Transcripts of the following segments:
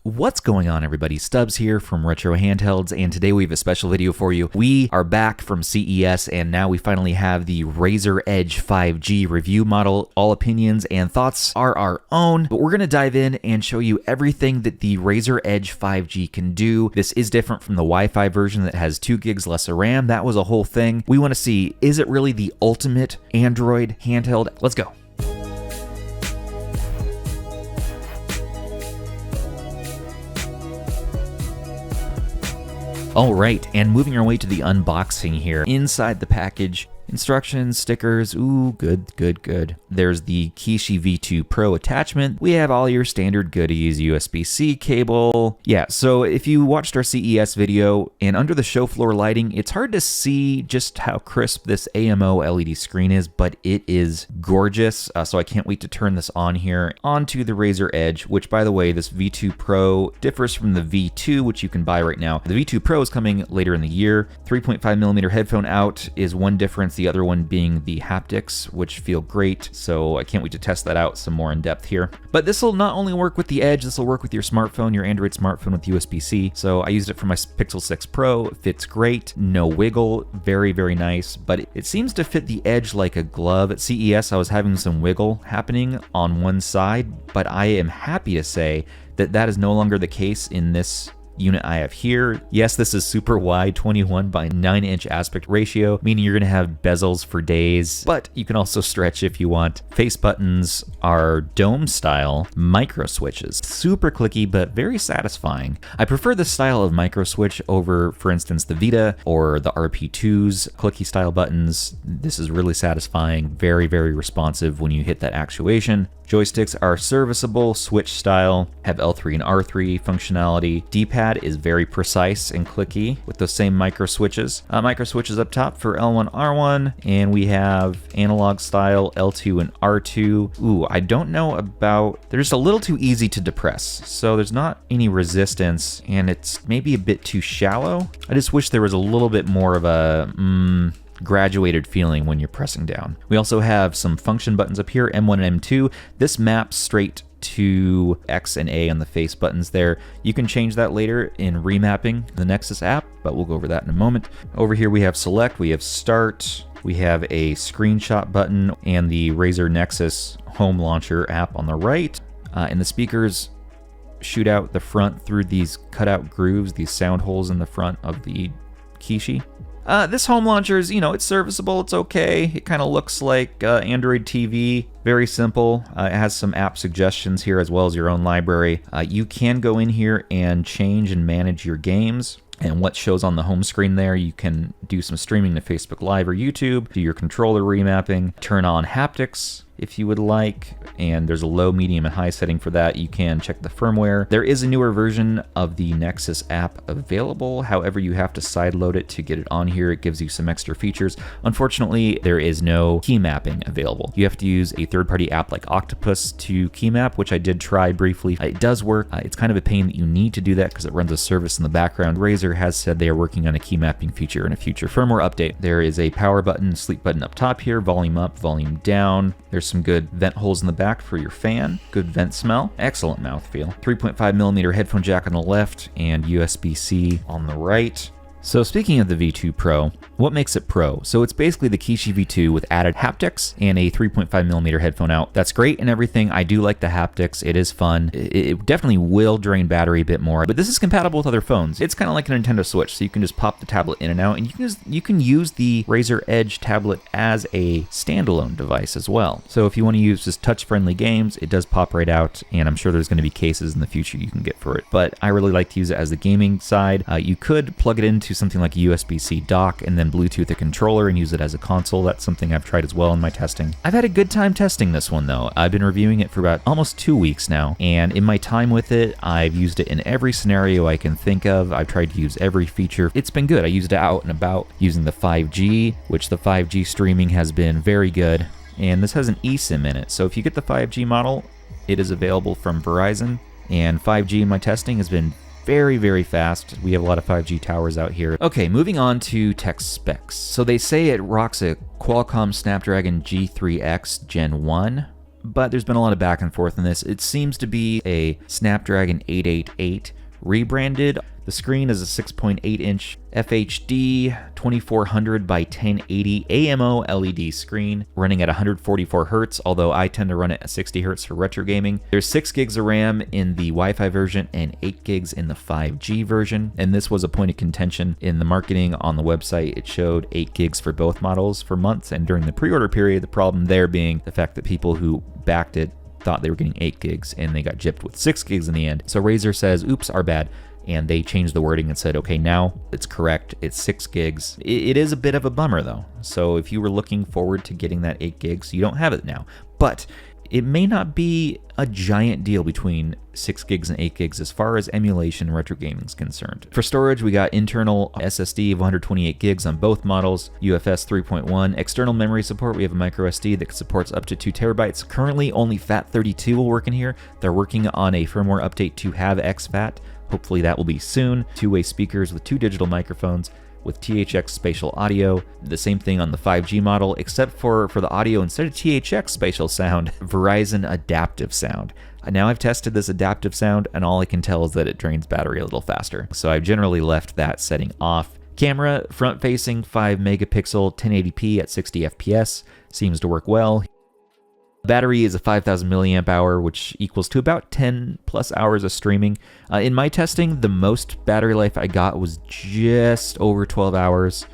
What's going on, everybody? Stubbs here from Retro Handhelds, and today we have a special video for you. We are back from CES, and now we finally have the Razer Edge 5G review model. All opinions and thoughts are our own, but we're going to dive in and show you everything that the Razer Edge 5G can do. This is different from the Wi-Fi version that has 2 gigs less of RAM. That was a whole thing. We want to see, is it really the ultimate Android handheld? Let's go. All right, and moving our way to the unboxing here. Inside the package, instructions, stickers, ooh, good. There's the Kishi V2 Pro attachment. We have all your standard goodies, USB-C cable. Yeah, so if you watched our CES video, and under the show floor lighting, it's hard to see just how crisp this AMO LED screen is, but it is gorgeous. So I can't wait to turn this on here onto the Razer Edge, which, by the way, this V2 Pro differs from the V2, which you can buy right now. The V2 Pro is coming later in the year. 3.5mm headphone out is one difference. The other one being the haptics, which feel great, so I can't wait to test that out some more in depth here. But this will not only work with the Edge, this will work with your smartphone, your Android smartphone with USB-C. So I used it for my Pixel 6 Pro. It fits great, no wiggle, very nice, but it seems to fit the Edge like a glove. At CES, I was having some wiggle happening on one side, but I am happy to say that that is no longer the case in this unit I have here. Yes, this is super wide, 21 by 9-inch aspect ratio, meaning you're gonna have bezels for days, but you can also stretch if you want. Face buttons are dome style micro switches. Super clicky, but very satisfying. I prefer this style of micro switch over, for instance, the Vita or the RP2's clicky style buttons. This is really satisfying, very responsive when you hit that actuation. Joysticks are serviceable, switch style, have L3 and R3 functionality. D-pad is very precise and clicky with those same micro switches. Micro switches up top for L1, R1, and we have analog style L2 and R2. Ooh, I don't know about, they're just a little too easy to depress, so there's not any resistance, and it's maybe a bit too shallow. I just wish there was a little bit more of a, graduated feeling when you're pressing down. We also have some function buttons up here, M1 and M2. This maps straight to X and A on the face buttons there. You can change that later in remapping the Nexus app, but we'll go over that in a moment. Over here we have select, we have start, we have a screenshot button, and the Razer Nexus home launcher app on the right. And the speakers shoot out the front through these cutout grooves, these sound holes in the front of the Kishi. This home launcher is, it's serviceable, it's okay. It kind of looks like Android TV, very simple. It has some app suggestions here as well as your own library. You can go in here and change and manage your games. And what shows on the home screen there, you can do some streaming to Facebook Live or YouTube, do your controller remapping, turn on haptics if you would like, and there's a low, medium, and high setting for that. You can check the firmware. There is a newer version of the Nexus app available. However, you have to sideload it to get it on here. It gives you some extra features. Unfortunately, there is no key mapping available. You have to use a third-party app like Octopus to key map, which I did try briefly. It does work. It's kind of a pain that you need to do that because it runs a service in the background. Razer has said they are working on a key mapping feature in a future firmware update. There is a power button, sleep button up top here, volume up, volume down. There's some good vent holes in the back for your fan. Good vent smell. Excellent mouthfeel. 3.5mm headphone jack on the left and USB-C on the right. So speaking of the V2 Pro, what makes it Pro? So it's basically the Kishi V2 with added haptics and a 3.5mm headphone out. That's great and everything. I do like the haptics. It is fun. It definitely will drain battery a bit more, but this is compatible with other phones. It's kind of like a Nintendo Switch, so you can just pop the tablet in and out, and you can use the Razer Edge tablet as a standalone device as well. So if you want to use just touch-friendly games, it does pop right out, and I'm sure there's going to be cases in the future you can get for it. But I really like to use it as the gaming side. You could plug it into something like a USB-C dock and then Bluetooth a controller and use it as a console. That's something I've tried as well in my testing. I've had a good time testing this one though. I've been reviewing it for about almost 2 weeks now, and in my time with it, I've used it in every scenario I can think of. I've tried to use every feature. It's been good. I used it out and about using the 5G, which the 5G streaming has been very good, and this has an eSIM in it. So if you get the 5G model, it is available from Verizon, and 5G in my testing has been very fast. We have a lot of 5G towers out here. Okay, moving on to tech specs. So they say it rocks a Qualcomm Snapdragon G3X Gen 1, but there's been a lot of back and forth in this. It seems to be a Snapdragon 888 rebranded. The screen is a 6.8-inch FHD 2400 by 1080 AMO LED screen running at 144 Hz, although I tend to run it at 60 Hz for retro gaming. There's 6 gigs of RAM in the Wi-Fi version and 8 gigs in the 5G version, and this was a point of contention in the marketing on the website. It showed 8 gigs for both models for months, and during the pre-order period, the problem there being the fact that people who backed it thought they were getting 8 gigs and they got gypped with 6 gigs in the end. So Razer says, oops, our bad. And they changed the wording and said, okay, now it's correct. It's 6 gigs. It is a bit of a bummer though. So if you were looking forward to getting that 8 gigs, you don't have it now. But it may not be a giant deal between 6 gigs and 8 gigs as far as emulation and retro gaming is concerned. For storage, we got internal SSD of 128 gigs on both models, UFS 3.1. External memory support, we have a micro SD that supports up to 2 terabytes. Currently, only FAT32 will work in here. They're working on a firmware update to have exFAT. Hopefully that will be soon. 2-way speakers with 2 digital microphones with THX spatial audio. The same thing on the 5G model, except for the audio, instead of THX spatial sound, Verizon adaptive sound. Now I've tested this adaptive sound and all I can tell is that it drains battery a little faster. So I've generally left that setting off. Camera, front facing, 5 megapixel, 1080p at 60 FPS, seems to work well. Battery is a 5,000 milliamp hour, which equals to about 10 plus hours of streaming. In my testing, the most battery life I got was just over 12 hours,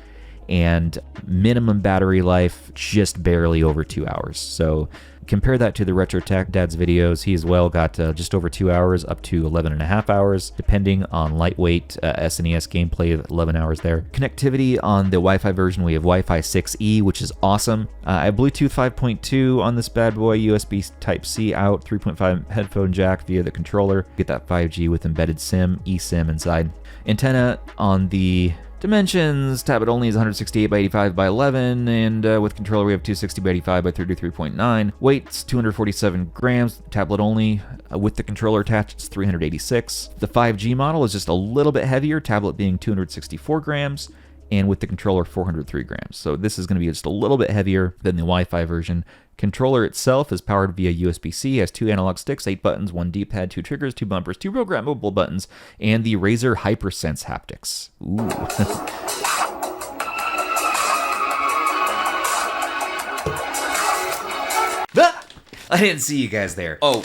and minimum battery life just barely over 2 hours. So compare that to the Retro Tech Dad's videos. He as well got just over 2 hours up to 11.5 hours, depending on lightweight SNES gameplay, 11 hours there. Connectivity on the Wi-Fi version, we have Wi-Fi 6E, which is awesome. I have Bluetooth 5.2 on this bad boy, USB Type-C out, 3.5 headphone jack via the controller. Get that 5G with embedded SIM, eSIM inside. Antenna on the dimensions, tablet only is 168 by 85 by 11, and with controller we have 260 by 85 by 33.9. Weight's 247 grams, tablet only. With the controller attached, it's 386. The 5G model is just a little bit heavier, tablet being 264 grams, and with the controller 403 grams. So this is going to be just a little bit heavier than the Wi-Fi version. Controller itself is powered via USB-C, has 2 analog sticks, 8 buttons, 1 D-pad, 2 triggers, 2 bumpers, 2 programmable buttons, and the Razer HyperSense haptics. Ooh. I didn't see you guys there. Oh,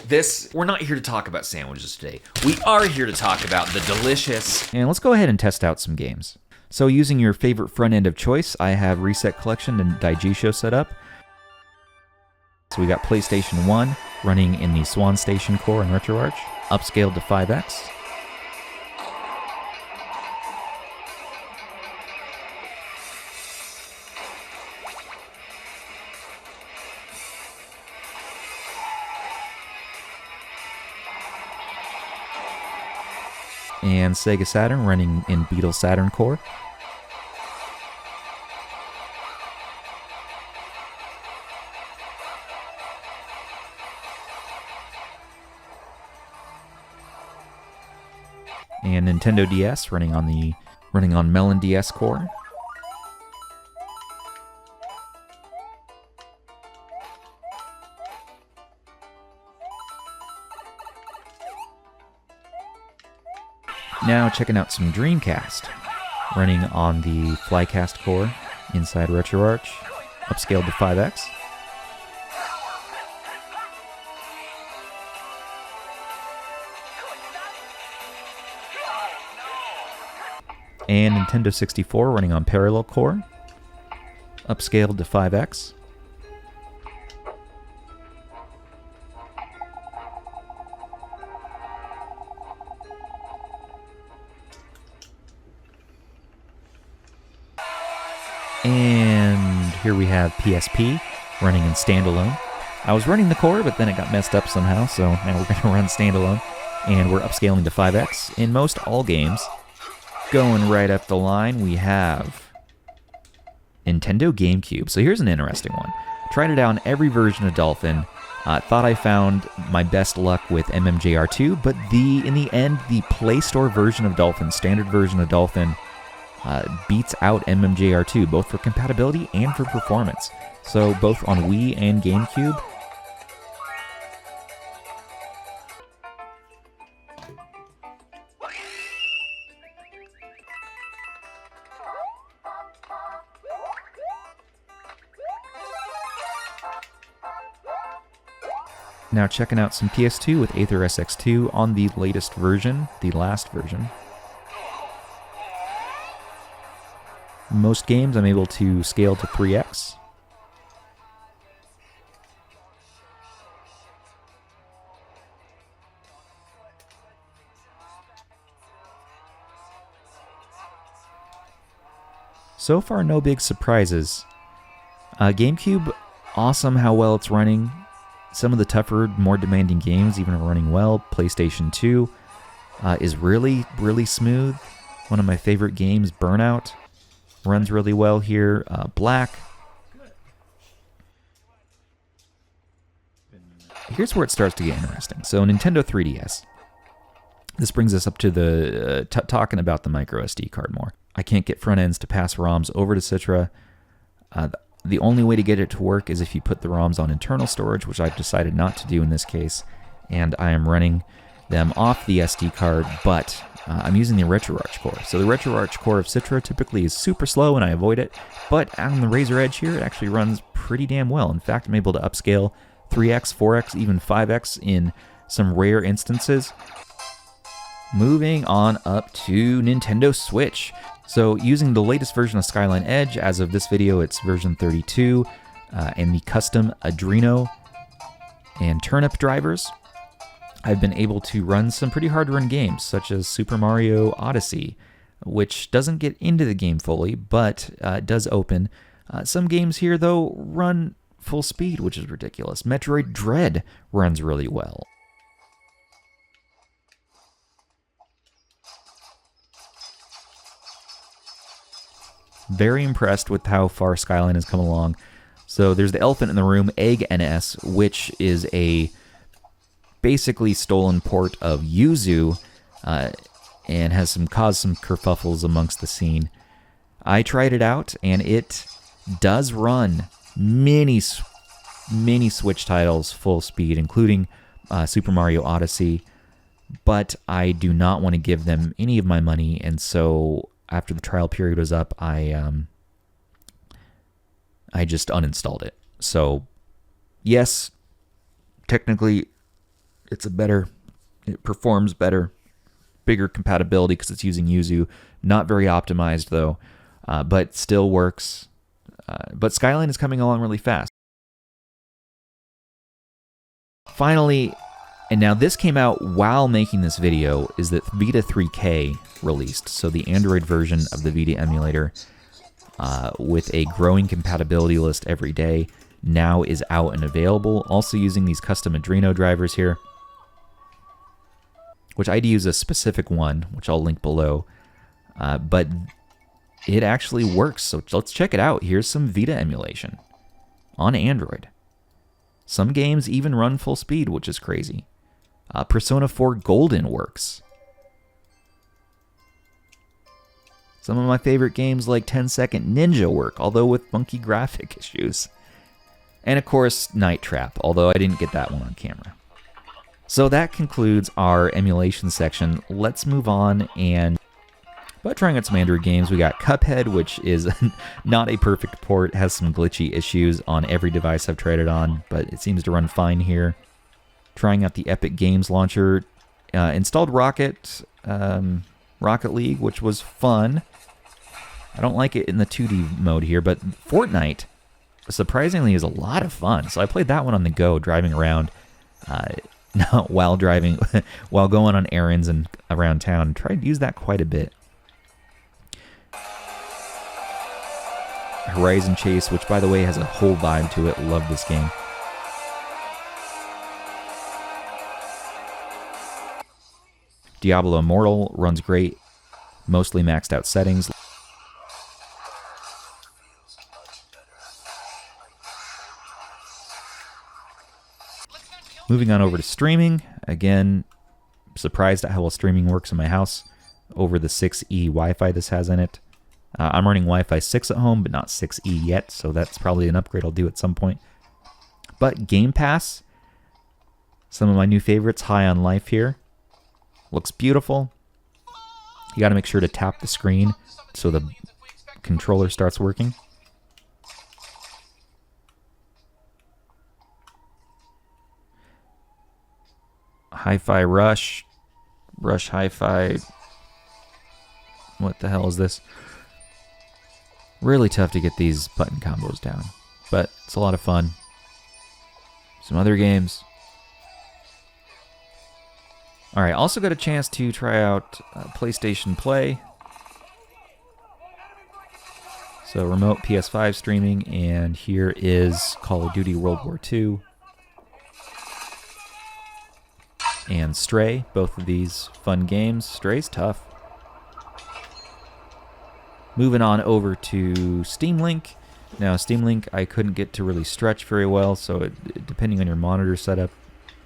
we're not here to talk about sandwiches today. We are here to talk about the delicious. And let's go ahead and test out some games. So using your favorite front end of choice, I have Reset Collection and Daigisho set up. So we got PlayStation 1 running in the Swan Station core and RetroArch, upscaled to 5x. And Sega Saturn running in Beetle Saturn core. And Nintendo DS running on Melon DS core. Now checking out some Dreamcast running on the Flycast core inside RetroArch, upscaled to 5x. And Nintendo 64 running on Parallel Core, upscaled to 5x. And here we have PSP running in standalone. I was running the core, but then it got messed up somehow, so now we're going to run standalone. And we're upscaling to 5x in most all games. Going right up the line, we have Nintendo GameCube. So here's an interesting one. Tried it out on every version of Dolphin. Thought I found my best luck with MMJR2, but in the end, the Play Store version of Dolphin, standard version of Dolphin, beats out MMJR2, both for compatibility and for performance. So both on Wii and GameCube, Now checking out some PS2 with Aether SX2 on the latest version, the last version. Most games I'm able to scale to 3x. So far, no big surprises. GameCube, awesome how well it's running. Some of the tougher, more demanding games even are running well. PlayStation 2 is really, really smooth. One of my favorite games, Burnout, runs really well here. Black. Here's where it starts to get interesting. So Nintendo 3DS. This brings us up to the talking about the micro SD card more. I can't get front ends to pass ROMs over to Citra. The only way to get it to work is if you put the ROMs on internal storage, which I've decided not to do in this case, and I am running them off the SD card, but I'm using the RetroArch core. So the RetroArch core of Citra typically is super slow and I avoid it, but on the Razer Edge here, it actually runs pretty damn well. In fact, I'm able to upscale 3x, 4x, even 5x in some rare instances. Moving on up to Nintendo Switch. So using the latest version of Skyline Edge, as of this video, it's version 32, and the custom Adreno and Turnip drivers, I've been able to run some pretty hard-to-run games, such as Super Mario Odyssey, which doesn't get into the game fully, but does open. Some games here, though, run full speed, which is ridiculous. Metroid Dread runs really well. Very impressed with how far Skyline has come along. So there's the elephant in the room, Egg NS, which is a basically stolen port of Yuzu, and has caused some kerfuffles amongst the scene. I tried it out, and it does run many Switch titles full speed, including Super Mario Odyssey, but I do not want to give them any of my money, and so after the trial period was up, I just uninstalled it. So, yes, technically, it performs better, bigger compatibility because it's using Yuzu. Not very optimized though, but still works. But Skyline is coming along really fast. Finally, and now this came out while making this video, is that Vita 3K released. So the Android version of the Vita emulator with a growing compatibility list every day now is out and available. Also using these custom Adreno drivers here, which I'd use a specific one, which I'll link below. But it actually works, so let's check it out. Here's some Vita emulation on Android. Some games even run full speed, which is crazy. Persona 4 Golden works. Some of my favorite games like 10-Second Ninja work, although with funky graphic issues. And of course, Night Trap, although I didn't get that one on camera. So that concludes our emulation section. Let's move on and trying out some Android games. We got Cuphead, which is not a perfect port, has some glitchy issues on every device I've tried it on, but it seems to run fine here. Trying out the Epic Games launcher. Installed Rocket League, which was fun. I don't like it in the 2D mode here, but Fortnite, surprisingly, is a lot of fun. So I played that one on the go, driving around while going on errands and around town. Tried to use that quite a bit. Horizon Chase, which by the way has a whole vibe to it. Love this game. Diablo Immortal runs great, mostly maxed out settings. Moving on over to streaming, again, surprised at how well streaming works in my house over the 6E Wi-Fi this has in it. I'm running Wi-Fi 6 at home, but not 6E yet, so that's probably an upgrade I'll do at some point. But Game Pass, some of my new favorites, High on Life here. Looks beautiful. You got to make sure to tap the screen so the controller starts working. Hi-Fi Rush, Rush Hi-Fi. What the hell is this? Really tough to get these button combos down, but it's a lot of fun. Some other games. All right, also got a chance to try out PlayStation Play. So remote PS5 streaming, and here is Call of Duty World War II and Stray, both of these fun games. Stray's tough. Moving on over to Steam Link. Now, Steam Link I couldn't get to really stretch very well, so depending on your monitor setup,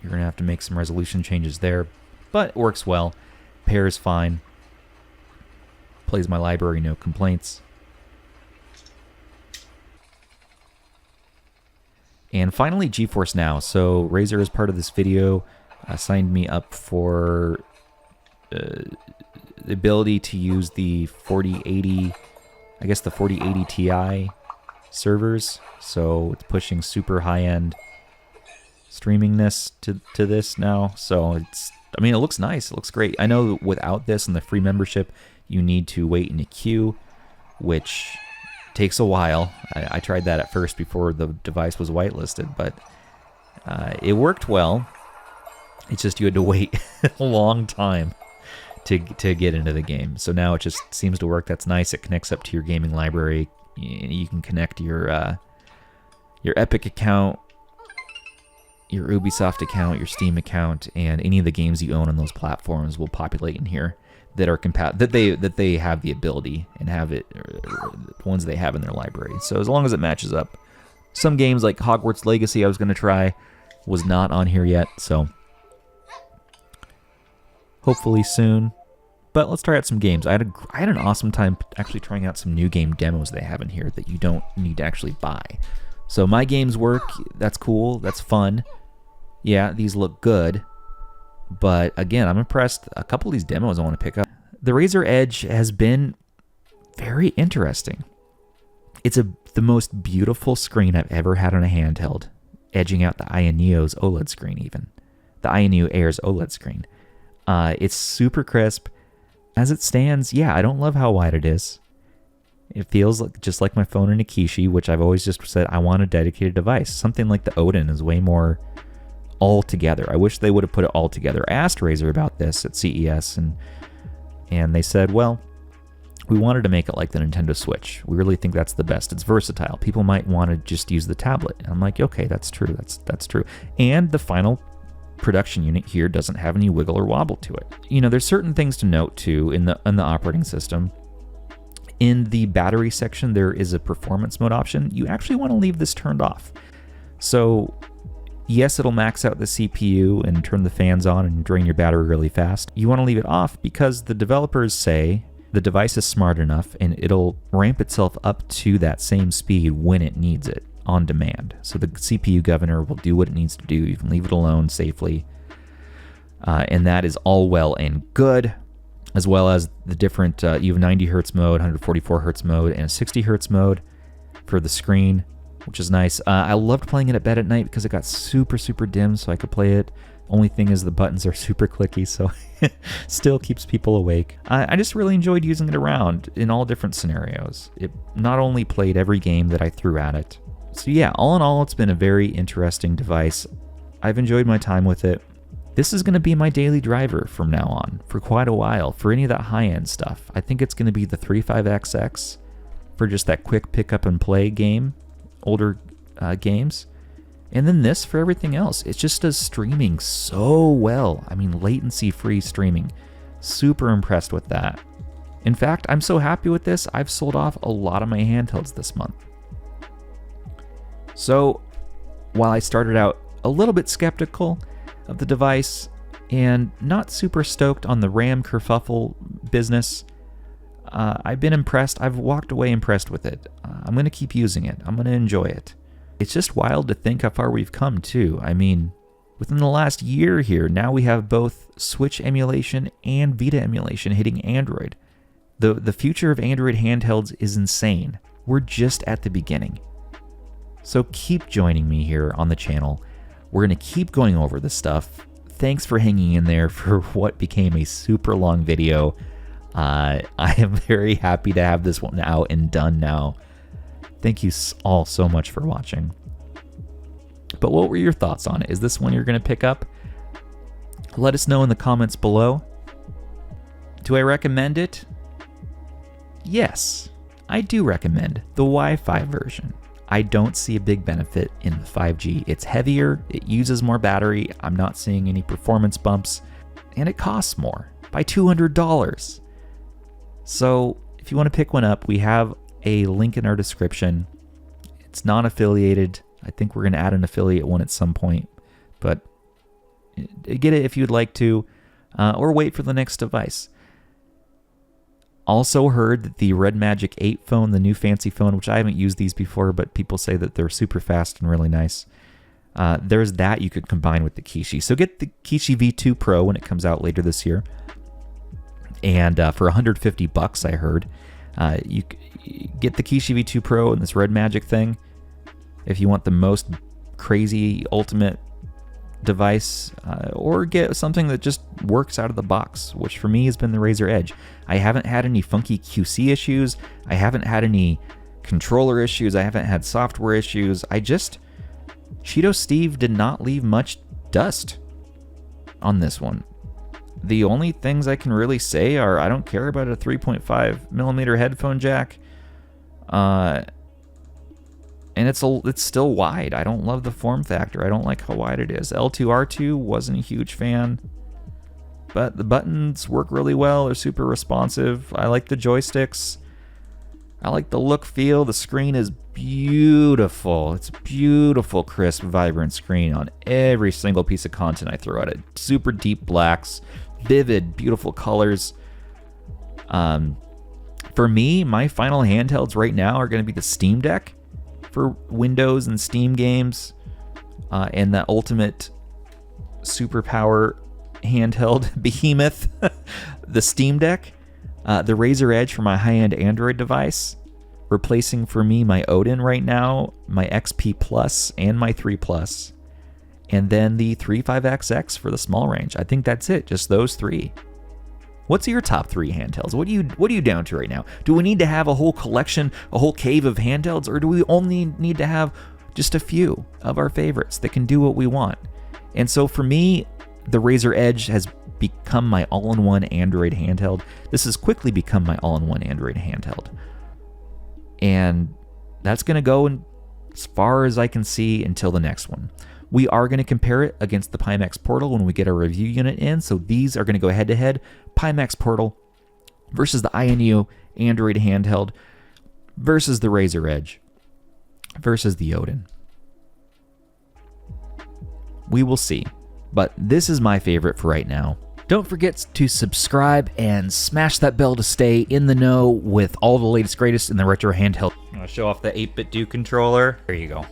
you're going to have to make some resolution changes there. But it works well. Pairs fine. Plays my library, no complaints. And finally, GeForce Now. So Razer, as part of this video, signed me up for the ability to use the 4080, I guess the 4080 Ti servers. So it's pushing super high-end streamingness to this now. So it's, I mean, it looks nice. It looks great. I know without this and the free membership, you need to wait in a queue, which takes a while. I tried that at first before the device was whitelisted, but it worked well. It's just you had to wait a long time to get into the game. So now it just seems to work. That's nice. It connects up to your gaming library. You can connect your Epic account, your Ubisoft account, your Steam account, and any of the games you own on those platforms will populate in here that are that they have the ability and have it, ones they have in their library. So as long as it matches up. Some games like Hogwarts Legacy I was going to try was not on here yet, so hopefully soon. But let's try out some games. I had an awesome time actually trying out some new game demos they have in here that you don't need to actually buy. So my games work. That's cool. That's fun. Yeah, these look good. But again, I'm impressed. A couple of these demos I want to pick up. The Razer Edge has been very interesting. It's the most beautiful screen I've ever had on a handheld, edging out the AYN Neo's OLED screen even. The AYN Neo Air's OLED screen. It's super crisp. As it stands, yeah, I don't love how wide it is. It feels just like my phone and a Kishi, which I've always just said I want a dedicated device. Something like the Odin is way more all together. I wish they would have put it all together. I asked Razer about this at CES, and they said, well, we wanted to make it like the Nintendo Switch. We really think that's the best. It's versatile. People might want to just use the tablet. And I'm like, okay, that's true. That's true. And the final production unit here doesn't have any wiggle or wobble to it. You know, there's certain things to note too in the operating system. In the battery section, there is a performance mode option. You actually want to leave this turned off. So yes, it'll max out the CPU and turn the fans on and drain your battery really fast. You want to leave it off because the developers say the device is smart enough and it'll ramp itself up to that same speed when it needs it on demand. So the CPU governor will do what it needs to do. You can leave it alone safely. And that is all well and good, as well as the different, you have 90 Hertz mode, 144 Hertz mode, and a 60 Hertz mode for the screen, which is nice. I loved playing it at bed at night because it got super, super dim, so I could play it. Only thing is the buttons are super clicky, so still keeps people awake. I just really enjoyed using it around in all different scenarios. It not only played every game that I threw at it. So yeah, all in all, it's been a very interesting device. I've enjoyed my time with it. This is going to be my daily driver from now on for quite a while for any of that high-end stuff. I think it's going to be the 35XX for just that quick pick up and play game, older games. And then this for everything else. It just does streaming so well. I mean, latency-free streaming. Super impressed with that. In fact, I'm so happy with this, I've sold off a lot of my handhelds this month. So, while I started out a little bit skeptical of the device and not super stoked on the RAM kerfuffle business, I've been impressed. I've walked away impressed with it. I'm going to keep using it. I'm going to enjoy it. It's just wild to think how far we've come, too. I mean, within the last year here, now we have both Switch emulation and Vita emulation hitting Android. The future of Android handhelds is insane. We're just at the beginning. So keep joining me here on the channel. We're going to keep going over this stuff. thanks for hanging in there for what became a super long video. I am very happy to have this one out and done now. Thank you all so much for watching. But what were your thoughts on it? Is this one you're going to pick up? Let us know in the comments below. Do I recommend it? Yes, I do recommend the Wi-Fi version. I don't see a big benefit in the 5G. It's heavier, it uses more battery, I'm not seeing any performance bumps, and it costs more by $200. So if you want to pick one up, we have a link in our description. It's non-affiliated. I think we're going to add an affiliate one at some point, but get it if you'd like to, or wait for the next device. Also heard that the Red Magic 8 phone, the new fancy phone, which I haven't used these before, but people say that they're super fast and really nice. There's that you could combine with the Kishi. So get the Kishi V2 Pro when it comes out later this year. And for $150, I heard, you get the Kishi V2 Pro and this Red Magic thing. If you want the most crazy ultimate device, or get something that just works out of the box, which for me has been the Razer Edge. I haven't had any funky QC issues. I haven't had any controller issues. I haven't had software issues. Cheeto Steve did not leave much dust on this one. The only things I can really say are I don't care about a 3.5mm headphone jack. And it's still wide. I don't love the form factor. I don't like how wide it is. L2R2 wasn't a huge fan, but the buttons work really well. They're super responsive. I like the joysticks. I like the look, feel. The screen is beautiful. It's a beautiful, crisp, vibrant screen on every single piece of content I throw at it. Super deep blacks, vivid, beautiful colors. For me, my final handhelds right now are going to be the Steam Deck for Windows and Steam games, and the ultimate superpower handheld behemoth, the Steam Deck, the Razer Edge for my high-end Android device, replacing for me my Odin right now, my XP Plus and my 3 Plus, and then the 35XX for the small range. I think that's it, just those three. What's your top 3 handhelds? What are you down to right now? Do we need to have a whole collection, a whole cave of handhelds, or do we only need to have just a few of our favorites that can do what we want? And so for me, the Razer Edge has become my all-in-one Android handheld. This has quickly become my all-in-one Android handheld. And that's going to go as far as I can see until the next one. We are going to compare it against the Pimax Portal when we get our review unit in. So these are going to go head-to-head. Pimax Portal versus the AYN Android handheld versus the Razer Edge versus the Odin. We will see. But this is my favorite for right now. Don't forget to subscribe and smash that bell to stay in the know with all the latest greatest in the retro handheld. I'm going to show off the 8-bit Do controller. There you go.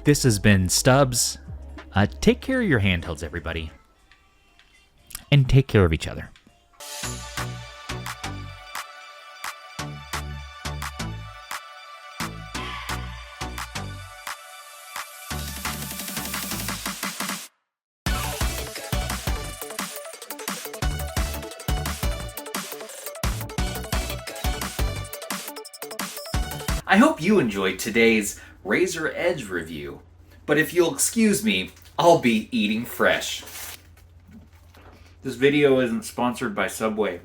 This has been Stubbs. Take care of your handhelds, everybody. And take care of each other. I hope you enjoyed today's Razer Edge review, but if you'll excuse me, I'll be eating fresh. This video isn't sponsored by Subway.